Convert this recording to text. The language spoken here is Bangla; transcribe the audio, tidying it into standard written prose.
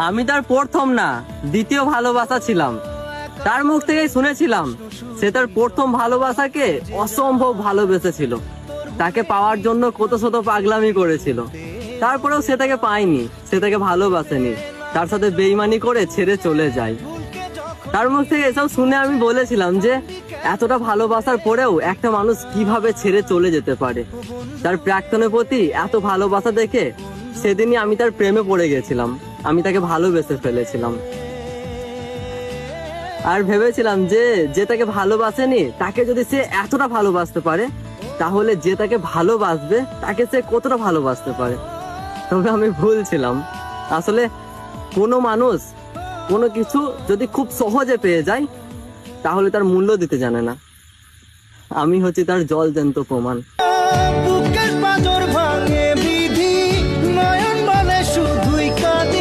আমি তার প্রথম না, দ্বিতীয় ভালোবাসা ছিলাম। তার মুখ থেকেই শুনেছিলাম সে তার প্রথম ভালোবাসাকে অসম্ভব ভালোবেসেছিল। তাকে পাওয়ার জন্য কত শত পাগলামি করেছিল, তারপরেও সে তাকে পায়নি, সে তাকে ভালোবাসেনি, তার সাথে বেইমানি করে ছেড়ে চলে যায়। তার মুখ থেকে এসব শুনে আমি বলেছিলাম যে এতটা ভালোবাসার পরেও একটা মানুষ কিভাবে ছেড়ে চলে যেতে পারে। তার প্রাক্তনের প্রতি এত ভালোবাসা দেখে সেদিনই আমি তার প্রেমে পড়ে গেছিলাম, আমি তাকে ভালোবেসে ফেলেছিলাম। আর ভেবেছিলাম যে যে তাকে ভালোবাসেনি তাকে যদি সে এতটা ভালোবাসতে পারে, তাহলে যে তাকে ভালোবাসবে তাকে সে কতটা ভালোবাসতে পারে। তবে আমি ভুল ছিলাম। আসলে কোনো মানুষ কোনো কিছু যদি খুব সহজে পেয়ে যায়, তাহলে তার মূল্য দিতে জানে না। আমি হচ্ছি তার জলজ্যান্ত প্রমাণ।